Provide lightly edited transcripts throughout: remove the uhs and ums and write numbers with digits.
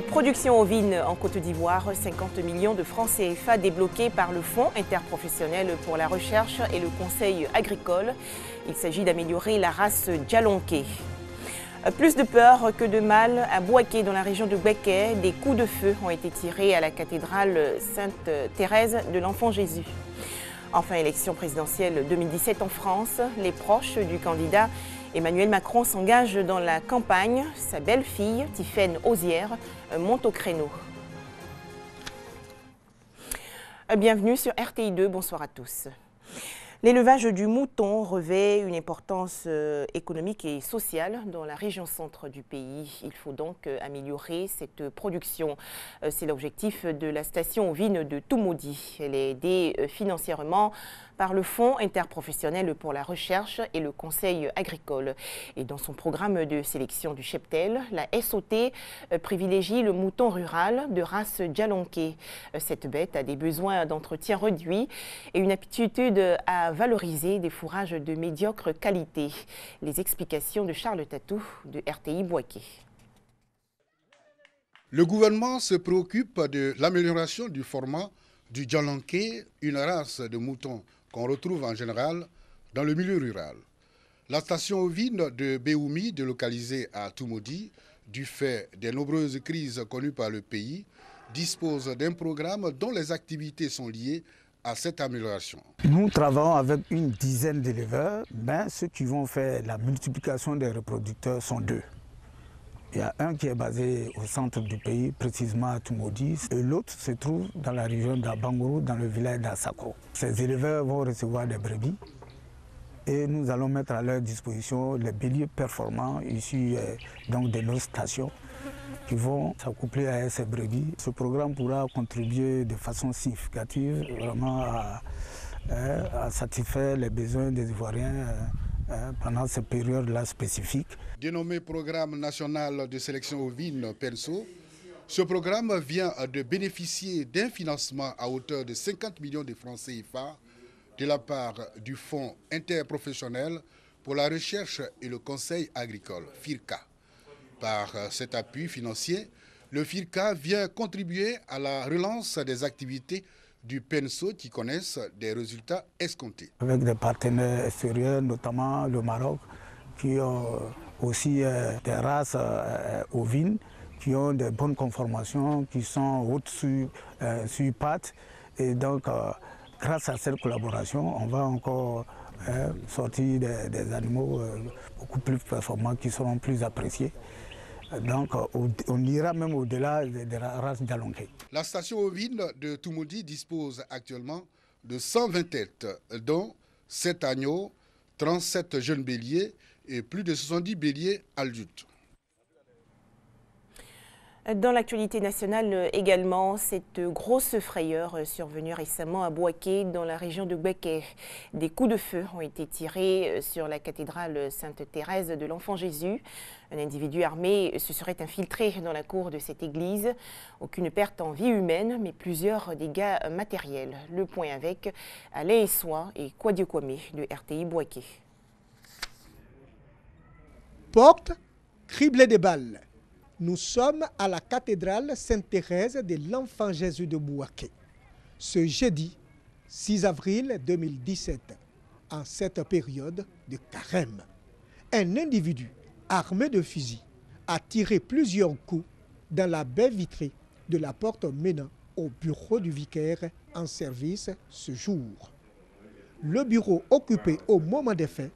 Production ovine en Côte d'Ivoire, 50 millions de francs CFA débloqués par le Fonds interprofessionnel pour la recherche et le conseil agricole. Il s'agit d'améliorer la race Djalonké. Plus de peur que de mal à Bouaké, dans la région de Bouaké. Des coups de feu ont été tirés à la cathédrale Sainte-Thérèse de l'Enfant Jésus. Enfin, élection présidentielle 2017 en France. Les proches du candidat Emmanuel Macron s'engagent dans la campagne. Sa belle-fille, Tiffaine Osière, monte au créneau. Bienvenue sur RTI2, bonsoir à tous. L'élevage du mouton revêt une importance économique et sociale dans la région centre du pays. Il faut donc améliorer cette production. C'est l'objectif de la station ovine de Toumoudi. Elle est aidée financièrement par le Fonds interprofessionnel pour la recherche et le conseil agricole. Et dans son programme de sélection du cheptel, la SOT privilégie le mouton rural de race Djalonké. Cette bête a des besoins d'entretien réduits et une aptitude à valoriser des fourrages de médiocre qualité. Les explications de Charles Tatou de RTI Bouaké. Le gouvernement se préoccupe de l'amélioration du format du Djalonké, une race de moutons qu'on retrouve en général dans le milieu rural. La station ovine de Béoumi, délocalisée à Toumoudi, du fait des nombreuses crises connues par le pays, dispose d'un programme dont les activités sont liées à cette amélioration. Nous travaillons avec une dizaine d'éleveurs, mais ceux qui vont faire la multiplication des reproducteurs sont deux. Il y a un qui est basé au centre du pays, précisément à Toumoudi, et l'autre se trouve dans la région d'Abangourou, dans le village d'Assako. Ces éleveurs vont recevoir des brebis et nous allons mettre à leur disposition les béliers performants issus donc de nos stations qui vont s'accoupler à ces brebis. Ce programme pourra contribuer de façon significative vraiment à satisfaire les besoins des Ivoiriens pendant cette période-là spécifique. Dénommé Programme national de sélection ovine PENSO, ce programme vient de bénéficier d'un financement à hauteur de 50 millions de francs CFA de la part du Fonds interprofessionnel pour la recherche et le conseil agricole, FIRCA. Par cet appui financier, le FIRCA vient contribuer à la relance des activités du PENSO qui connaissent des résultats escomptés. Avec des partenaires extérieurs, notamment le Maroc, qui ont aussi des races ovines, qui ont de bonnes conformations, qui sont hautes sur pattes. Et donc, grâce à cette collaboration, on va encore sortir des animaux beaucoup plus performants, qui seront plus appréciés. Donc, on ira même au-delà de la race Djalonké. La station ovine de Toumoudi dispose actuellement de 120 têtes, dont 7 agneaux, 37 jeunes béliers et plus de 70 béliers adultes. Dans l'actualité nationale également, cette grosse frayeur survenue récemment à Bouaké, dans la région de Bouaké. Des coups de feu ont été tirés sur la cathédrale Sainte-Thérèse de l'Enfant Jésus. Un individu armé se serait infiltré dans la cour de cette église. Aucune perte en vie humaine, mais plusieurs dégâts matériels. Le point avec Alain Essois et Kwadio Kwame de RTI Bouaké. Porte criblée de balles. Nous sommes à la cathédrale Sainte-Thérèse de l'Enfant Jésus de Bouaké. Ce jeudi 6 avril 2017, en cette période de carême, un individu armé de fusil a tiré plusieurs coups dans la baie vitrée de la porte menant au bureau du vicaire en service ce jour. Le bureau occupé au moment des faits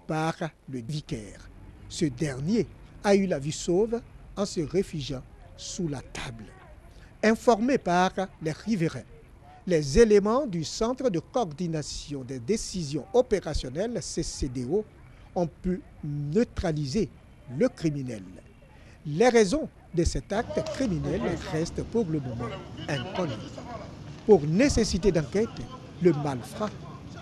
par le vicaire. Ce dernier a eu la vie sauve en se réfugiant sous la table. Informés par les riverains, les éléments du Centre de coordination des décisions opérationnelles CCDO ont pu neutraliser le criminel. Les raisons de cet acte criminel restent pour le moment inconnues. Pour nécessité d'enquête, le malfrat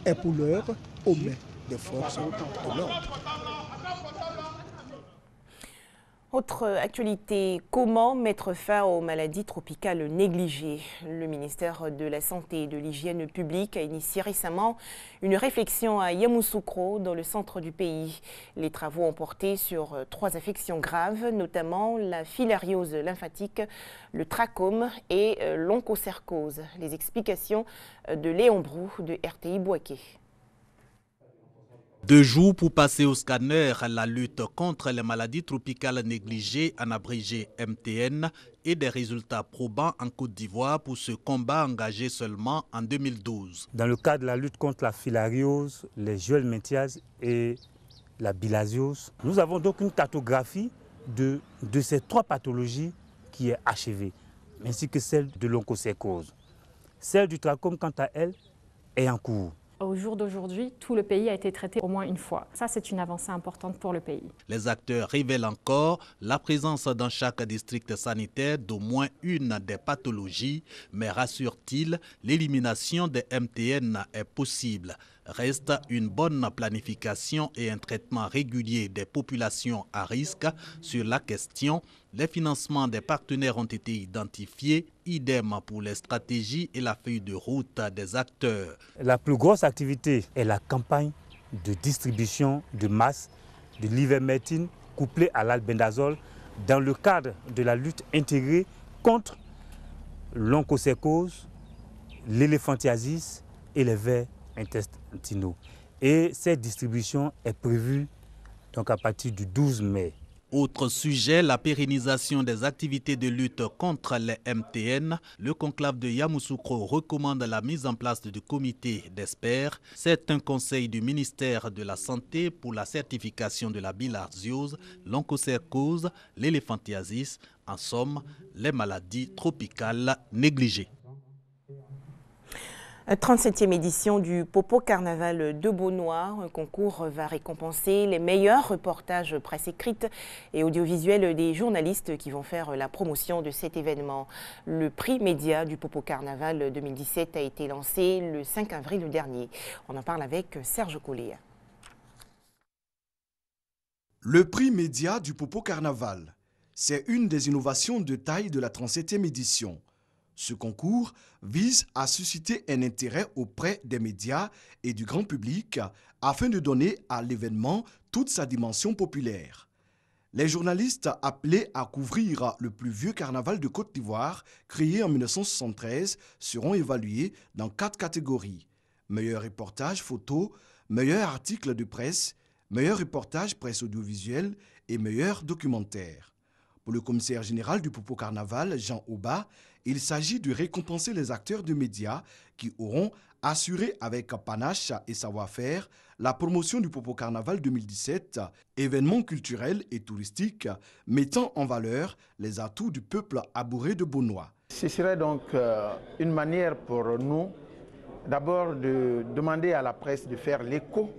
est pour l'heure aux mains des forces de l'ordre. Autre actualité, comment mettre fin aux maladies tropicales négligées? Le ministère de la Santé et de l'Hygiène publique a initié récemment une réflexion à Yamoussoukro, dans le centre du pays. Les travaux ont porté sur 3 affections graves, notamment la filariose lymphatique, le trachome et l'onchocercose. Les explications de Léon Brou de RTI Bouaké. 2 jours pour passer au scanner la lutte contre les maladies tropicales négligées, en abrégé MTN, et des résultats probants en Côte d'Ivoire pour ce combat engagé seulement en 2012. Dans le cadre de la lutte contre la filariose, les guelmethiases et la bilharziose, nous avons donc une cartographie de ces 3 pathologies qui est achevée, ainsi que celle de l'onchocercose. Celle du trachome, quant à elle, est en cours. Au jour d'aujourd'hui, tout le pays a été traité au moins une fois. Ça, c'est une avancée importante pour le pays. Les acteurs révèlent encore la présence dans chaque district sanitaire d'au moins une des pathologies, mais rassurent-ils, l'élimination des MTN est possible. Reste une bonne planification et un traitement régulier des populations à risque. Sur la question, les financements des partenaires ont été identifiés, idem pour les stratégies et la feuille de route des acteurs. La plus grosse activité est la campagne de distribution de masse de l'ivermectine couplée à l'albendazole dans le cadre de la lutte intégrée contre l'onchocercose, l'éléphantiasis et les vers intestinaux. Et cette distribution est prévue donc à partir du 12 mai. Autre sujet, la pérennisation des activités de lutte contre les MTN. Le conclave de Yamoussoukro recommande la mise en place du comité d'experts. C'est un conseil du ministère de la Santé pour la certification de la bilharziose, l'onchocercose, l'éléphantiasis, en somme, les maladies tropicales négligées. 37e édition du Popo Carnaval de Beaunois. Un concours va récompenser les meilleurs reportages presse écrite et audiovisuels des journalistes qui vont faire la promotion de cet événement. Le prix média du Popo Carnaval 2017 a été lancé le 5 avril dernier. On en parle avec Serge Collet. Le prix média du Popo Carnaval, c'est une des innovations de taille de la 37e édition. Ce concours vise à susciter un intérêt auprès des médias et du grand public afin de donner à l'événement toute sa dimension populaire. Les journalistes appelés à couvrir le plus vieux carnaval de Côte d'Ivoire, créé en 1973, seront évalués dans 4 catégories. Meilleur reportage photo, meilleur article de presse, meilleur reportage presse audiovisuelle et meilleur documentaire. Pour le commissaire général du Popo Carnaval, Jean Auba, il s'agit de récompenser les acteurs de médias qui auront assuré avec panache et savoir-faire la promotion du Popo Carnaval 2017, événement culturel et touristique mettant en valeur les atouts du peuple abouré de Beaunois. Ce serait donc une manière pour nous d'abord de demander à la presse de faire l'écho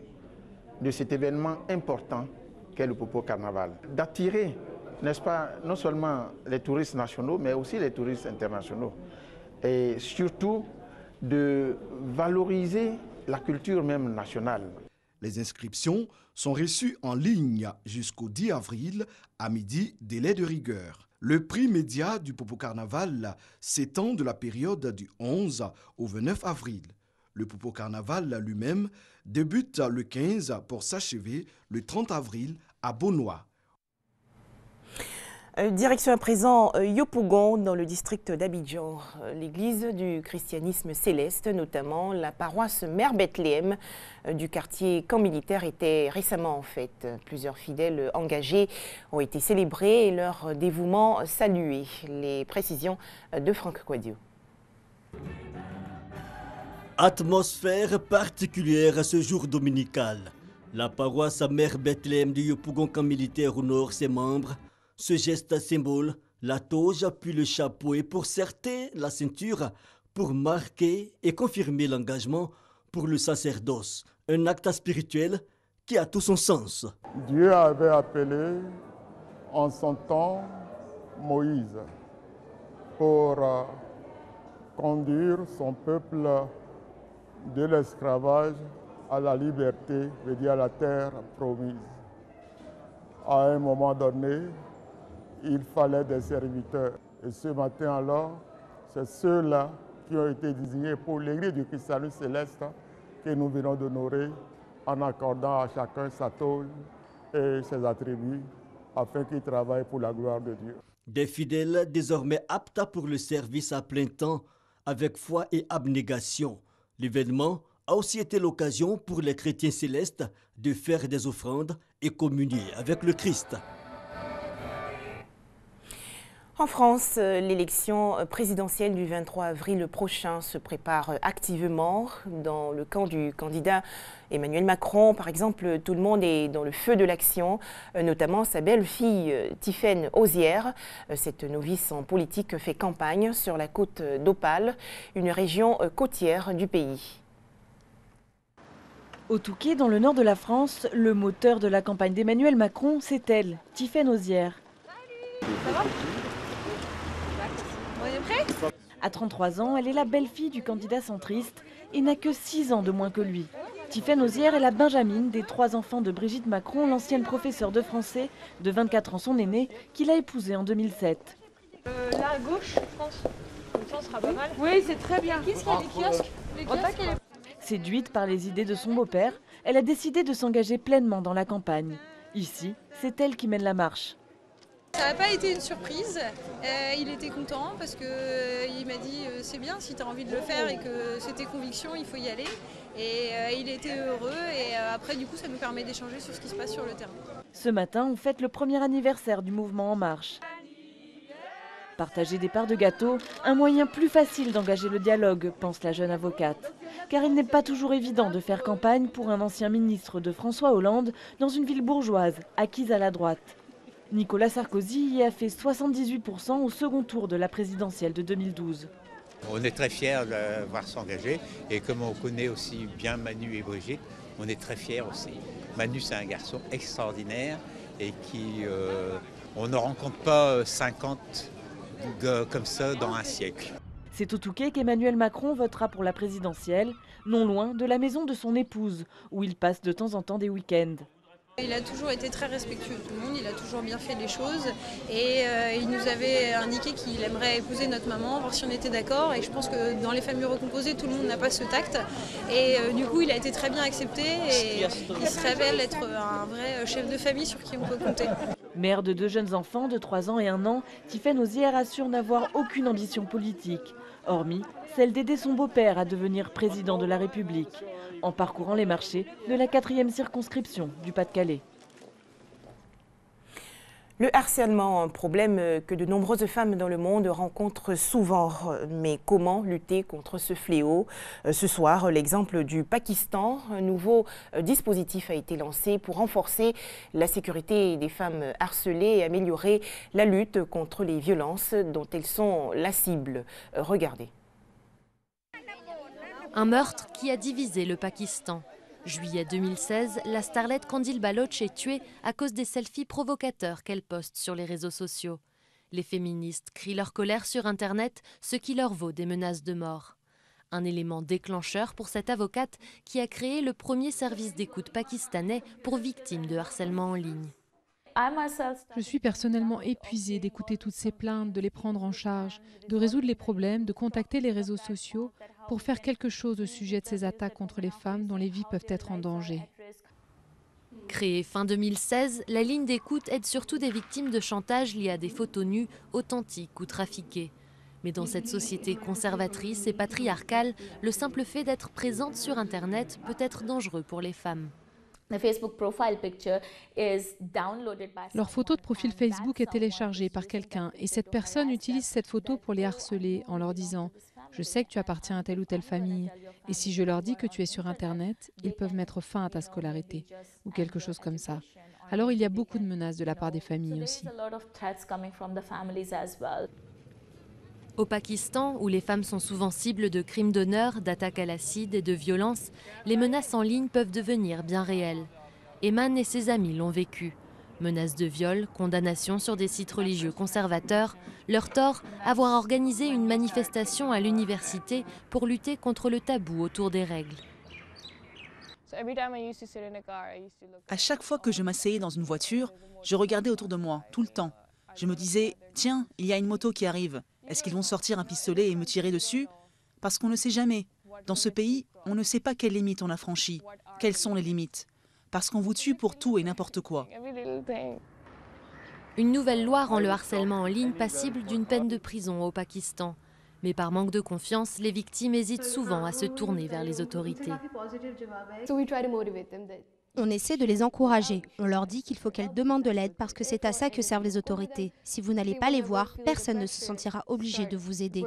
de cet événement important qu'est le Popo Carnaval, d'attirer, n'est-ce pas, non seulement les touristes nationaux, mais aussi les touristes internationaux. Et surtout, de valoriser la culture même nationale. Les inscriptions sont reçues en ligne jusqu'au 10 avril à midi, délai de rigueur. Le prix média du Popo Carnaval s'étend de la période du 11 au 29 avril. Le Popo Carnaval lui-même débute le 15 pour s'achever le 30 avril à Beaunois. Direction à présent Yopougon, dans le district d'Abidjan. L'église du christianisme céleste, notamment la paroisse Mère Bethléem du quartier Camp Militaire, était récemment en fête. Plusieurs fidèles engagés ont été célébrés et leur dévouement salué. Les précisions de Franck Quadio. Atmosphère particulière à ce jour dominical. La paroisse Mère Bethléem du Yopougon Camp Militaire honore ses membres. Ce geste symbole, la toge puis le chapeau et pour certains la ceinture pour marquer et confirmer l'engagement pour le sacerdoce. Un acte spirituel qui a tout son sens. Dieu avait appelé en son temps Moïse pour conduire son peuple de l'esclavage à la liberté, c'est-à-dire à la terre promise. À un moment donné, il fallait des serviteurs. Et ce matin alors, c'est ceux-là qui ont été désignés pour l'église du Christianisme céleste que nous venons d'honorer en accordant à chacun sa tôle et ses attributs afin qu'ils travaillent pour la gloire de Dieu. Des fidèles désormais aptes pour le service à plein temps avec foi et abnégation. L'événement a aussi été l'occasion pour les chrétiens célestes de faire des offrandes et communier avec le Christ. En France, l'élection présidentielle du 23 avril prochain se prépare activement. Dans le camp du candidat Emmanuel Macron, par exemple, tout le monde est dans le feu de l'action, notamment sa belle-fille Tiffaine Hozière. Cette novice en politique fait campagne sur la côte d'Opale, une région côtière du pays. Au Touquet, dans le nord de la France, le moteur de la campagne d'Emmanuel Macron, c'est elle, Tiffaine Hozière. Ça va ? On est prêt ? À 33 ans, elle est la belle-fille du candidat centriste et n'a que 6 ans de moins que lui. Tiffaine Hozière est la benjamine des 3 enfants de Brigitte Macron, l'ancienne professeure de français, de 24 ans son aînée, qu'il a épousée en 2007. Là à gauche, je pense. Comme ça, on sera pas mal. Oui, c'est très bien. Qu'est-ce qu'il y a, les kiosques? Séduite par les idées de son beau-père, elle a décidé de s'engager pleinement dans la campagne. Ici, c'est elle qui mène la marche. Ça n'a pas été une surprise, il était content parce qu'il m'a dit c'est bien si tu as envie de le faire et que c'est tes convictions, il faut y aller. Et il était heureux et après du coup ça nous permet d'échanger sur ce qui se passe sur le terrain. Ce matin, on fête le premier anniversaire du mouvement En Marche. Partager des parts de gâteau, un moyen plus facile d'engager le dialogue, pense la jeune avocate. Car il n'est pas toujours évident de faire campagne pour un ancien ministre de François Hollande dans une ville bourgeoise, acquise à la droite. Nicolas Sarkozy y a fait 78% au second tour de la présidentielle de 2012. On est très fiers de la voir s'engager et comme on connaît aussi bien Manu et Brigitte, on est très fiers aussi. Manu c'est un garçon extraordinaire et qui, on ne rencontre pas 50 gars comme ça dans un siècle. C'est au Touquet qu'Emmanuel Macron votera pour la présidentielle, non loin de la maison de son épouse, où il passe de temps en temps des week-ends. Il a toujours été très respectueux de tout le monde, il a toujours bien fait les choses et il nous avait indiqué qu'il aimerait épouser notre maman, voir si on était d'accord et je pense que dans les familles recomposées, tout le monde n'a pas ce tact et du coup il a été très bien accepté et il se révèle être un vrai chef de famille sur qui on peut compter. Mère de 2 jeunes enfants de 3 ans et 1 an, Tiffaine Hozière assure n'avoir aucune ambition politique, hormis celle d'aider son beau-père à devenir président de la République, en parcourant les marchés de la 4e circonscription du Pas-de-Calais. Le harcèlement, un problème que de nombreuses femmes dans le monde rencontrent souvent. Mais comment lutter contre ce fléau? Ce soir, l'exemple du Pakistan. Un nouveau dispositif a été lancé pour renforcer la sécurité des femmes harcelées et améliorer la lutte contre les violences dont elles sont la cible. Regardez. Un meurtre qui a divisé le Pakistan. Juillet 2016, la starlette Qandil Baloch est tuée à cause des selfies provocateurs qu'elle poste sur les réseaux sociaux. Les féministes crient leur colère sur Internet, ce qui leur vaut des menaces de mort. Un élément déclencheur pour cette avocate qui a créé le premier service d'écoute pakistanais pour victimes de harcèlement en ligne. Je suis personnellement épuisée d'écouter toutes ces plaintes, de les prendre en charge, de résoudre les problèmes, de contacter les réseaux sociaux pour faire quelque chose au sujet de ces attaques contre les femmes dont les vies peuvent être en danger. Créée fin 2016, la ligne d'écoute aide surtout des victimes de chantage liées à des photos nues, authentiques ou trafiquées. Mais dans cette société conservatrice et patriarcale, le simple fait d'être présente sur Internet peut être dangereux pour les femmes. Leur photo de profil Facebook est téléchargée par quelqu'un et cette personne utilise cette photo pour les harceler en leur disant « Je sais que tu appartiens à telle ou telle famille et si je leur dis que tu es sur Internet, ils peuvent mettre fin à ta scolarité » ou quelque chose comme ça. Alors il y a beaucoup de menaces de la part des familles aussi. Au Pakistan, où les femmes sont souvent cibles de crimes d'honneur, d'attaques à l'acide et de violences, les menaces en ligne peuvent devenir bien réelles. Eman et ses amis l'ont vécu. Menaces de viol, condamnations sur des sites religieux conservateurs, leur tort, avoir organisé une manifestation à l'université pour lutter contre le tabou autour des règles. À chaque fois que je m'asseyais dans une voiture, je regardais autour de moi, tout le temps. Je me disais, tiens, il y a une moto qui arrive. Est-ce qu'ils vont sortir un pistolet et me tirer dessus? Parce qu'on ne sait jamais. Dans ce pays, on ne sait pas quelles limites on a franchies. Quelles sont les limites? Parce qu'on vous tue pour tout et n'importe quoi. Une nouvelle loi rend le harcèlement en ligne passible d'une peine de prison au Pakistan. Mais par manque de confiance, les victimes hésitent souvent à se tourner vers les autorités. On essaie de les encourager. On leur dit qu'il faut qu'elles demandent de l'aide parce que c'est à ça que servent les autorités. Si vous n'allez pas les voir, personne ne se sentira obligé de vous aider.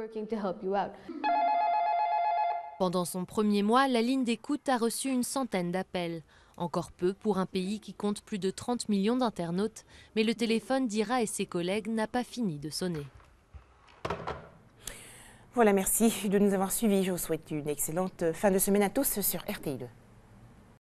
Pendant son premier mois, la ligne d'écoute a reçu une centaine d'appels. Encore peu pour un pays qui compte plus de 30 millions d'internautes, mais le téléphone d'Ira et ses collègues n'a pas fini de sonner. Voilà, merci de nous avoir suivis. Je vous souhaite une excellente fin de semaine à tous sur RTI2.